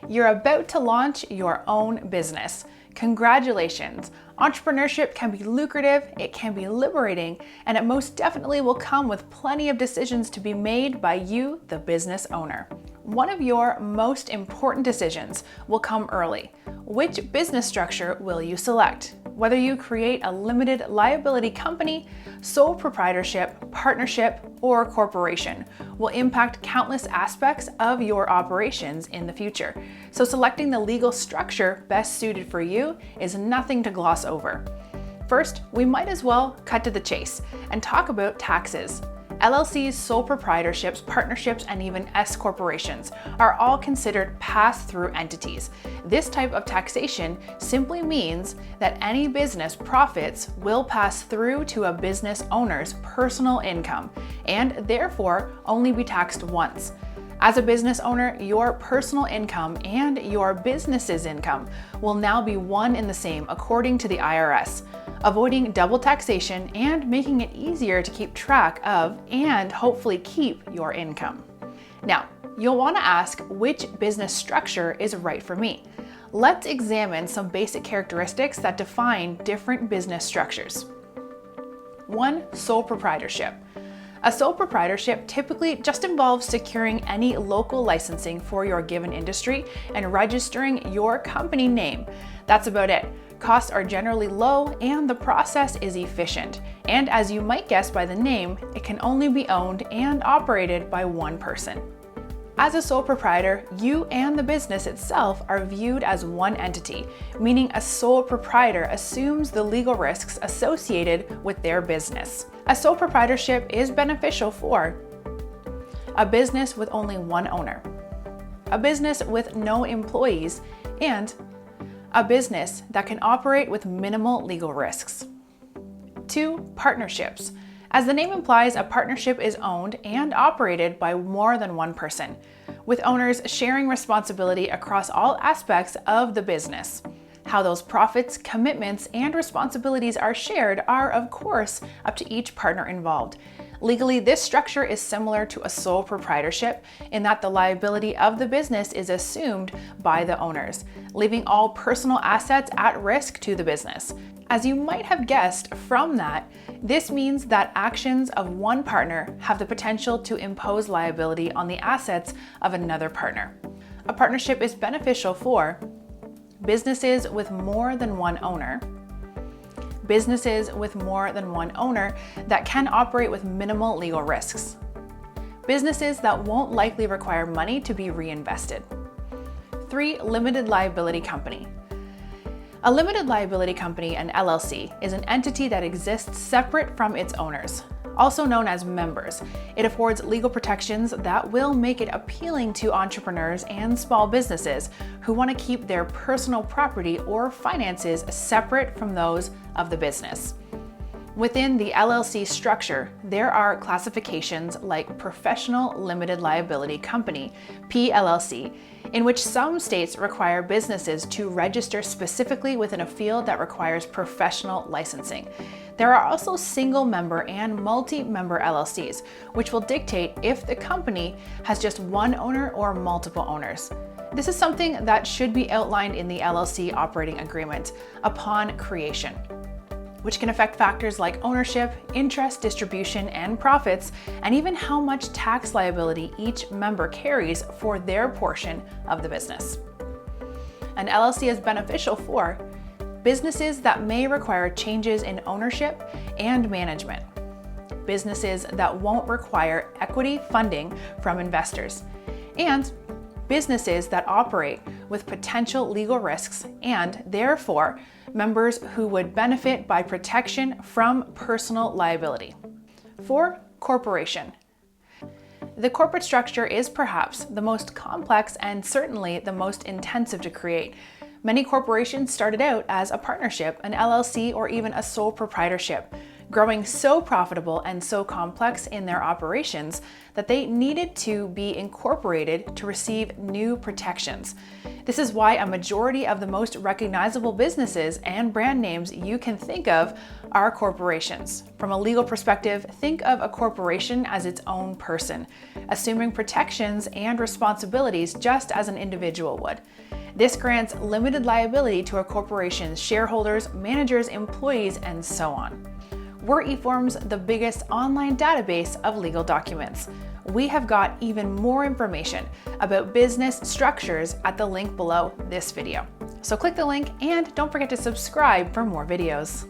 You're about to launch your own business. Congratulations! Entrepreneurship can be lucrative, it can be liberating, and it most definitely will come with plenty of decisions to be made by you, the business owner. One of your most important decisions will come early. Which business structure will you select? Whether you create a limited liability company, sole proprietorship, partnership, or corporation will impact countless aspects of your operations in the future. So selecting the legal structure best suited for you is nothing to gloss over. First, we might as well cut to the chase and talk about taxes. LLCs, sole proprietorships, partnerships, and even S corporations are all considered pass-through entities. This type of taxation simply means that any business profits will pass through to a business owner's personal income and therefore only be taxed once. As a business owner, your personal income and your business's income will now be one and the same according to the IRS, avoiding double taxation and making it easier to keep track of and hopefully keep your income. Now, you'll want to ask which business structure is right for me. Let's examine some basic characteristics that define different business structures. 1. Sole proprietorship. A sole proprietorship typically just involves securing any local licensing for your given industry and registering your company name. That's about it. Costs are generally low and the process is efficient. And as you might guess by the name, it can only be owned and operated by one person. As a sole proprietor, you and the business itself are viewed as one entity, meaning a sole proprietor assumes the legal risks associated with their business. A sole proprietorship is beneficial for a business with only one owner, a business with no employees, and a business that can operate with minimal legal risks. 2. Partnerships. As the name implies, a partnership is owned and operated by more than one person, with owners sharing responsibility across all aspects of the business. How those profits, commitments, and responsibilities are shared are, of course, up to each partner involved. Legally, this structure is similar to a sole proprietorship in that the liability of the business is assumed by the owners, leaving all personal assets at risk to the business. As you might have guessed from that, this means that actions of one partner have the potential to impose liability on the assets of another partner. A partnership is beneficial for businesses with more than one owner, businesses with more than one owner that can operate with minimal legal risks, businesses that won't likely require money to be reinvested. 3. Limited liability company. A limited liability company, an LLC, is an entity that exists separate from its owners, also known as members. It affords legal protections that will make it appealing to entrepreneurs and small businesses who want to keep their personal property or finances separate from those of the business. Within the LLC structure, there are classifications like Professional Limited Liability Company, PLLC, in which some states require businesses to register specifically within a field that requires professional licensing. There are also single-member and multi-member LLCs, which will dictate if the company has just one owner or multiple owners. This is something that should be outlined in the LLC operating agreement upon creation, which can affect factors like ownership, interest, distribution, and profits, and even how much tax liability each member carries for their portion of the business. An LLC is beneficial for businesses that may require changes in ownership and management, businesses that won't require equity funding from investors, and businesses that operate with potential legal risks and, therefore, members who would benefit by protection from personal liability. 4. Corporation. The corporate structure is perhaps the most complex and certainly the most intensive to create. Many corporations started out as a partnership, an LLC, or even a sole proprietorship. growing so profitable and so complex in their operations that they needed to be incorporated to receive new protections. This is why a majority of the most recognizable businesses and brand names you can think of are corporations. From a legal perspective, think of a corporation as its own person, assuming protections and responsibilities just as an individual would. This grants limited liability to a corporation's shareholders, managers, employees, and so on. We're eForms, the biggest online database of legal documents. We have got even more information about business structures at the link below this video. So click the link and don't forget to subscribe for more videos.